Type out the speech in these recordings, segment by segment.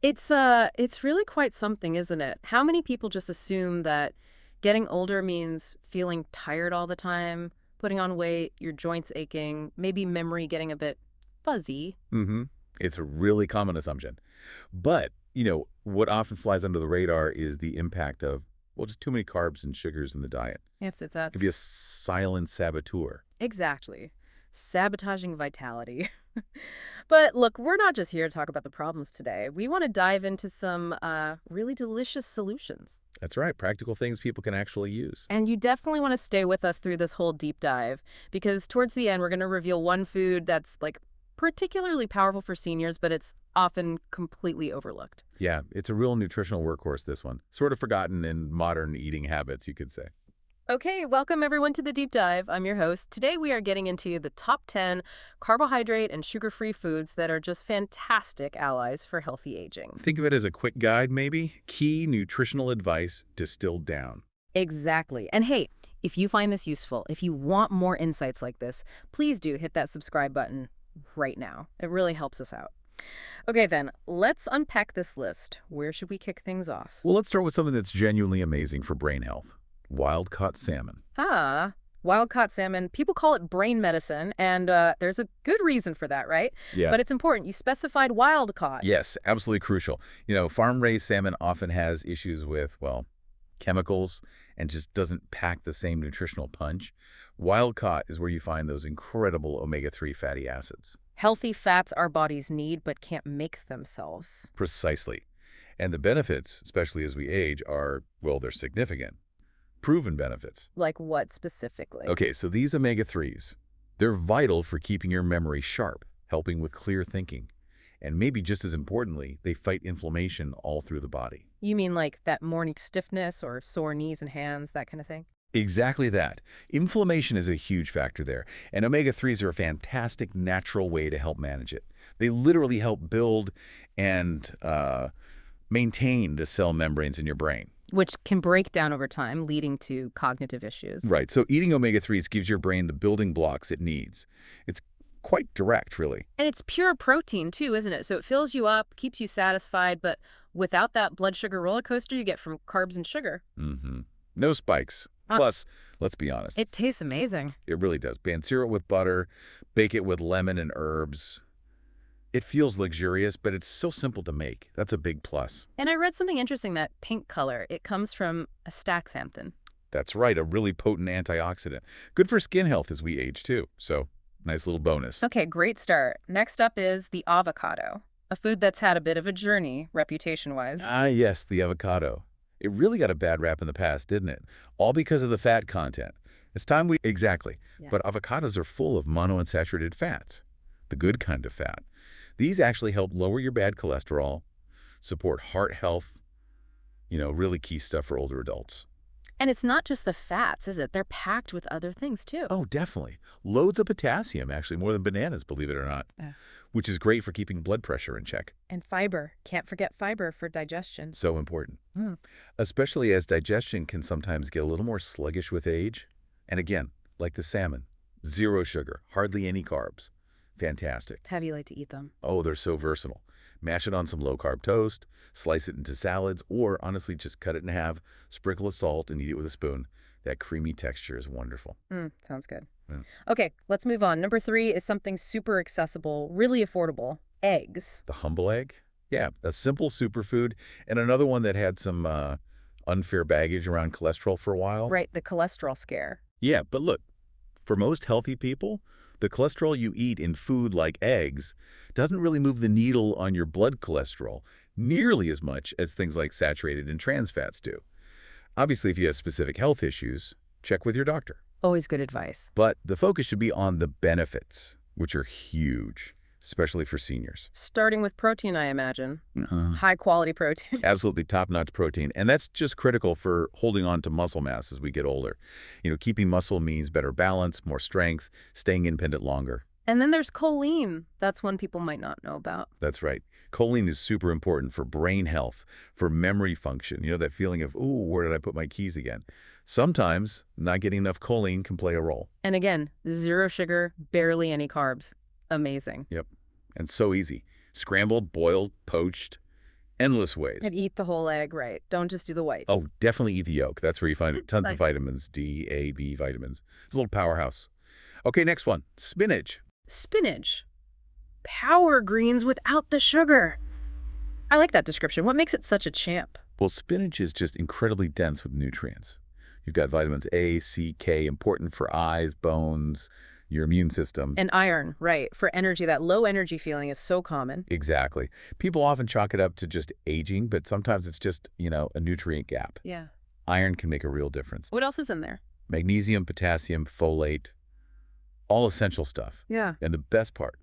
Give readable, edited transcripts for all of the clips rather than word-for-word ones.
It's really quite something, isn't it? How many people just assume that getting older means feeling tired all the time, putting on weight, your joints aching, maybe memory getting a bit fuzzy? Mm-hmm. It's a really common assumption. But, what often flies under the radar is the impact of, well, just too many carbs and sugars in the diet. Yes, it's It can be a silent saboteur. exactly sabotaging vitality. But look, we're not just here to talk about the problems today. We want to dive into some really delicious solutions. That's right. Practical things people can actually use. And you definitely want to stay with us through this whole deep dive because towards the end, we're going to reveal one food that's like particularly powerful for seniors, but it's often completely overlooked. Yeah, it's a real nutritional workhorse, this one. Sort of forgotten in modern eating habits, you could say. Okay, welcome everyone to the deep dive. I'm your host. Today we are getting into the top 10 carbohydrate and sugar-free foods that are just fantastic allies for healthy aging. Think of it as a quick guide, maybe. Key nutritional advice distilled down. Exactly. And hey, if you find this useful, if you want more insights like this, please do hit that subscribe button right now. It really helps us out. Okay, then, let's unpack this list. Where should we kick things off? Well, let's start with something that's genuinely amazing for brain health. Wild-caught salmon. Wild-caught salmon. People call it brain medicine, and there's a good reason for that, right? Yeah. But it's important. You specified wild-caught. Yes, absolutely crucial. Farm-raised salmon often has issues with, well, chemicals and just doesn't pack the same nutritional punch. Wild-caught is where you find those incredible omega-3 fatty acids. Healthy fats our bodies need but can't make themselves. Precisely. And the benefits, especially as we age, are, well, they're significant. Proven benefits. Like what specifically? Okay, so these omega-3s, they're vital for keeping your memory sharp, helping with clear thinking. And maybe just as importantly, they fight inflammation all through the body. You mean like that morning stiffness or sore knees and hands, that kind of thing? Exactly that. Inflammation is a huge factor there, and omega-3s are a fantastic natural way to help manage it. They literally help build and maintain the cell membranes in your brain. Which can break down over time, leading to cognitive issues. Right, so eating omega-3s gives your brain the building blocks it needs. It's quite direct, really. And it's pure protein, too, isn't it? So it fills you up, keeps you satisfied, but without that blood sugar roller coaster you get from carbs and sugar. Mm-hmm. No spikes. Plus, let's be honest. It tastes amazing. It really does. Pan-sear it with butter, bake it with lemon and herbs. It feels luxurious, but it's so simple to make. That's a big plus. And I read something interesting, that pink color, it comes from astaxanthin. That's right, a really potent antioxidant. Good for skin health as we age, too. So, nice little bonus. Okay, great start. Next up is the avocado, a food that's had a bit of a journey, reputation-wise. Ah, yes, the avocado. It really got a bad rap in the past, didn't it? All because of the fat content. It's time we... Exactly. Yeah. But avocados are full of monounsaturated fats, the good kind of fat. These actually help lower your bad cholesterol, support heart health, really key stuff for older adults. And it's not just the fats, is it? They're packed with other things, too. Oh, definitely. Loads of potassium, actually, more than bananas, believe it or not, which is great for keeping blood pressure in check. And fiber. Can't forget fiber for digestion. So important. Especially as digestion can sometimes get a little more sluggish with age. And again, like the salmon, zero sugar, hardly any carbs. Fantastic. How do you like to eat them? Oh, they're so versatile. Mash it on some low-carb toast, slice it into salads, or honestly just cut it in half, sprinkle of salt, and eat it with a spoon. That creamy texture is wonderful. Sounds good. Yeah. Okay, let's move on. Number 3 is something super accessible, really affordable. Eggs. The humble egg? Yeah, a simple superfood, and another one that had some unfair baggage around cholesterol for a while. Right, the cholesterol scare. Yeah, but look, for most healthy people, the cholesterol you eat in food like eggs doesn't really move the needle on your blood cholesterol nearly as much as things like saturated and trans fats do. Obviously, if you have specific health issues, check with your doctor. Always good advice. But the focus should be on the benefits, which are huge, especially for seniors. Starting with protein, I imagine. High-quality protein. Absolutely top-notch protein. And that's just critical for holding on to muscle mass as we get older. Keeping muscle means better balance, more strength, staying independent longer. And then there's choline. That's one people might not know about. That's right. Choline is super important for brain health, for memory function. That feeling of, ooh, where did I put my keys again? Sometimes not getting enough choline can play a role. And again, zero sugar, barely any carbs. Amazing. Yep. And so easy. Scrambled, boiled, poached. Endless ways. And eat the whole egg, right. Don't just do the whites. Oh, definitely eat the yolk. That's where you find tons of Nice. vitamins, D, A, B vitamins. It's a little powerhouse. Okay, next one. Spinach. Spinach. Power greens without the sugar. I like that description. What makes it such a champ? Well, spinach is just incredibly dense with nutrients. You've got vitamins A, C, K, important for eyes, bones, your immune system. And iron, right, for energy. That low energy feeling is so common. Exactly. People often chalk it up to just aging, but sometimes it's just, a nutrient gap. Yeah. Iron can make a real difference. What else is in there? Magnesium, potassium, folate, all essential stuff. Yeah. And the best part,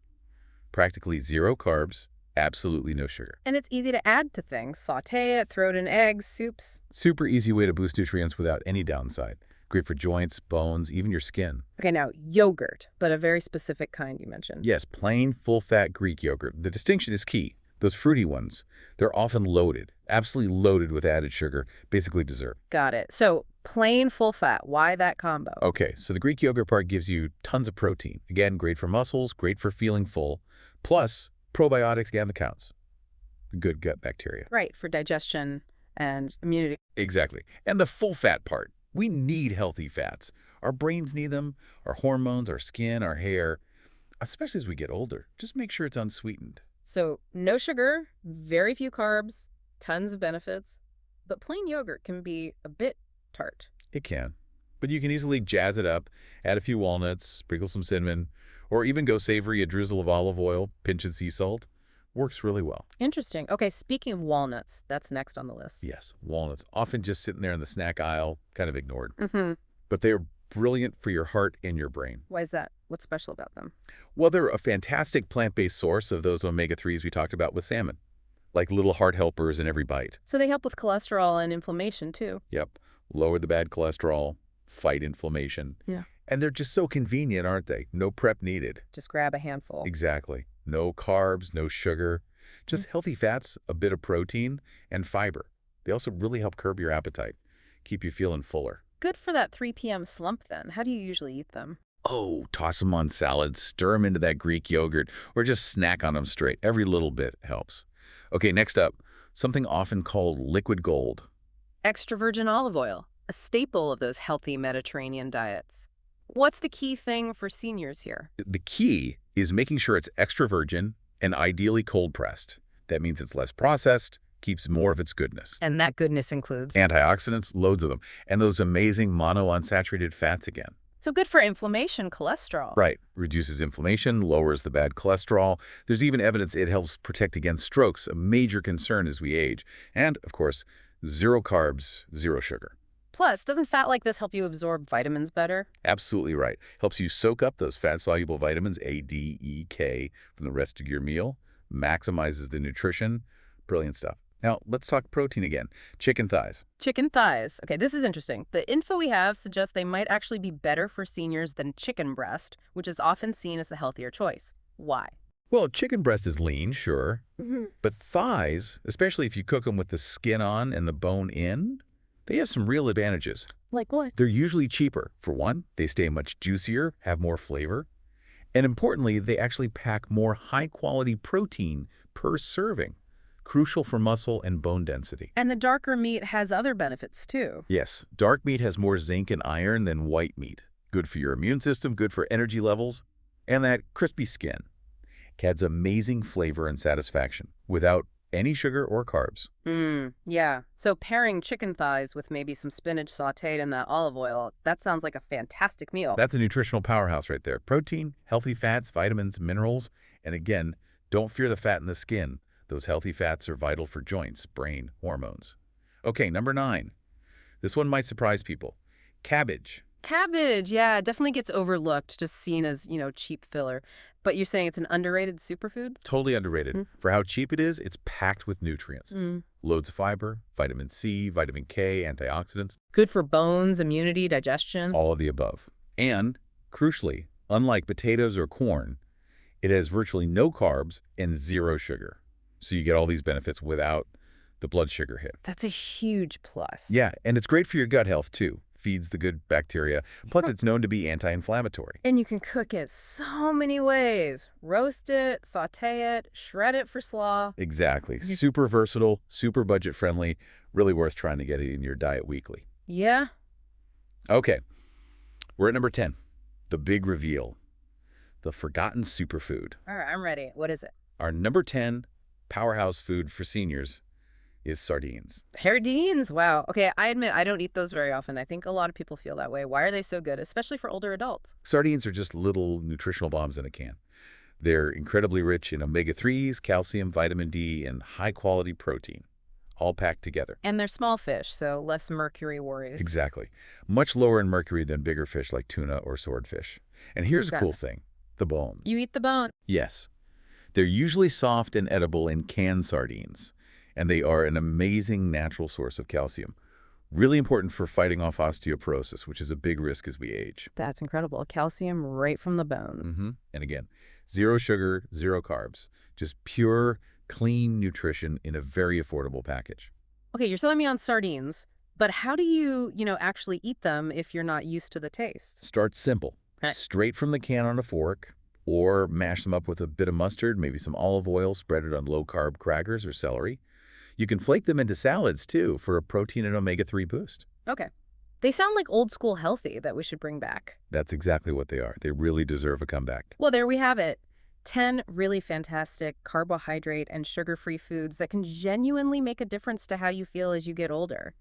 practically zero carbs, absolutely no sugar. And it's easy to add to things. Sauté it, throw it in eggs, soups. Super easy way to boost nutrients without any downside. Great for joints, bones, even your skin. Okay, now yogurt, but a very specific kind you mentioned. Yes, plain, full-fat Greek yogurt. The distinction is key. Those fruity ones, they're often loaded, absolutely loaded with added sugar, basically dessert. Got it. So plain full fat. Why that combo? Okay, so the Greek yogurt part gives you tons of protein. Again, great for muscles, great for feeling full, plus probiotics and the counts. Good gut bacteria. Right, for digestion and immunity. Exactly. And the full fat part. We need healthy fats. Our brains need them, our hormones, our skin, our hair, especially as we get older. Just make sure it's unsweetened. So no sugar, very few carbs, tons of benefits. But plain yogurt can be a bit tart. It can. But you can easily jazz it up, add a few walnuts, sprinkle some cinnamon, or even go savory, a drizzle of olive oil, pinch of sea salt. Works really well. Interesting. Okay, speaking of walnuts, that's next on the list. Yes, walnuts, often just sitting there in the snack aisle, kind of ignored. Mm-hmm. But they are brilliant for your heart and your brain. Why is that? What's special about them? Well, they're a fantastic plant-based source of those omega-3s we talked about with salmon, like little heart helpers in every bite. So they help with cholesterol and inflammation, too. Yep, lower the bad cholesterol, fight inflammation. Yeah. And they're just so convenient, aren't they? No prep needed. Just grab a handful. Exactly. No carbs, no sugar, just healthy fats, a bit of protein, and fiber. They also really help curb your appetite, keep you feeling fuller. Good for that 3 p.m. slump, then. How do you usually eat them? Oh, toss them on salads, stir them into that Greek yogurt, or just snack on them straight. Every little bit helps. Okay, next up, something often called liquid gold. Extra virgin olive oil, a staple of those healthy Mediterranean diets. What's the key thing for seniors here? The key is making sure it's extra virgin and ideally cold pressed. That means it's less processed, keeps more of its goodness. And that goodness includes? Antioxidants, loads of them, and those amazing monounsaturated fats again. So good for inflammation, cholesterol. Right. Reduces inflammation, lowers the bad cholesterol. There's even evidence it helps protect against strokes, a major concern as we age. And, of course, zero carbs, zero sugar. Plus, doesn't fat like this help you absorb vitamins better? Absolutely right. Helps you soak up those fat-soluble vitamins A, D, E, K from the rest of your meal. Maximizes the nutrition. Brilliant stuff. Now, let's talk protein again. Chicken thighs. Chicken thighs. Okay, this is interesting. The info we have suggests they might actually be better for seniors than chicken breast, which is often seen as the healthier choice. Why? Well, chicken breast is lean, sure. But thighs, especially if you cook them with the skin on and the bone in, they have some real advantages. Like what? They're usually cheaper. For one, they stay much juicier, have more flavor. And importantly, they actually pack more high-quality protein per serving, crucial for muscle and bone density. And the darker meat has other benefits, too. Yes, dark meat has more zinc and iron than white meat. Good for your immune system, good for energy levels, and that crispy skin. It adds amazing flavor and satisfaction without any sugar or carbs. Yeah. So pairing chicken thighs with maybe some spinach sautéed in that olive oil, that sounds like a fantastic meal. That's a nutritional powerhouse right there. Protein, healthy fats, vitamins, minerals, and again, don't fear the fat in the skin. Those healthy fats are vital for joints, brain, hormones. Okay, number 9. This one might surprise people. Cabbage. Cabbage, yeah, it definitely gets overlooked, just seen as, cheap filler. But you're saying it's an underrated superfood? Totally underrated. For how cheap it is, it's packed with nutrients. Loads of fiber, vitamin C, vitamin K, antioxidants. Good for bones, immunity, digestion. All of the above. And, crucially, unlike potatoes or corn, it has virtually no carbs and zero sugar. So you get all these benefits without the blood sugar hit. That's a huge plus. Yeah, and it's great for your gut health, too. feeds the good bacteria. Plus, it's known to be anti-inflammatory. And you can cook it so many ways. Roast it, saute it, shred it for slaw. Exactly. Super versatile, super budget-friendly, really worth trying to get it in your diet weekly. Yeah? Okay, we're at number 10, the big reveal, the forgotten superfood. All right, I'm ready. What is it? Our number 10 powerhouse food for seniors is sardines. Sardines. Wow. Okay, I admit I don't eat those very often. I think a lot of people feel that way. Why are they so good, especially for older adults? Sardines are just little nutritional bombs in a can. They're incredibly rich in omega-3s, calcium, vitamin D, and high-quality protein, all packed together. And they're small fish, so less mercury worries. Exactly. Much lower in mercury than bigger fish like tuna or swordfish. And here's a Okay. cool thing, the bones. You eat the bone. Yes. They're usually soft and edible in canned sardines, and they are an amazing natural source of calcium. Really important for fighting off osteoporosis, which is a big risk as we age. That's incredible. Calcium right from the bone. And again, zero sugar, zero carbs, just pure, clean nutrition in a very affordable package. Okay, you're selling me on sardines, but how do you, actually eat them if you're not used to the taste? Start simple. Right. Straight from the can on a fork, or mash them up with a bit of mustard, maybe some olive oil, spread it on low-carb crackers or celery. You can flake them into salads, too, for a protein and omega-3 boost. Okay. They sound like old school healthy that we should bring back. That's exactly what they are. They really deserve a comeback. Well, there we have it. 10 really fantastic carbohydrate and sugar-free foods that can genuinely make a difference to how you feel as you get older.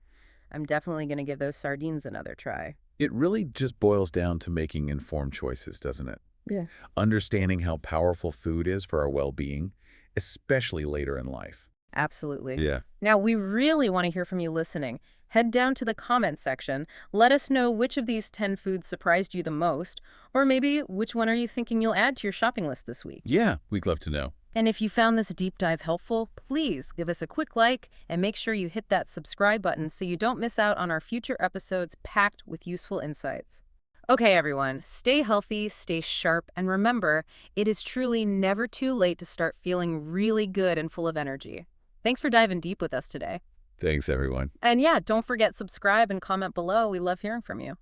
I'm definitely going to give those sardines another try. It really just boils down to making informed choices, doesn't it? Yeah. Understanding how powerful food is for our well-being, especially later in life. Absolutely. Yeah. Now, we really want to hear from you listening. Head down to the comments section. Let us know which of these 10 foods surprised you the most, or maybe which one are you thinking you'll add to your shopping list this week. Yeah, we'd love to know. And if you found this deep dive helpful, please give us a quick like and make sure you hit that subscribe button so you don't miss out on our future episodes packed with useful insights. Okay, everyone, stay healthy, stay sharp, and remember, it is truly never too late to start feeling really good and full of energy. Thanks for diving deep with us today. Thanks, everyone. And yeah, don't forget subscribe and comment below. We love hearing from you.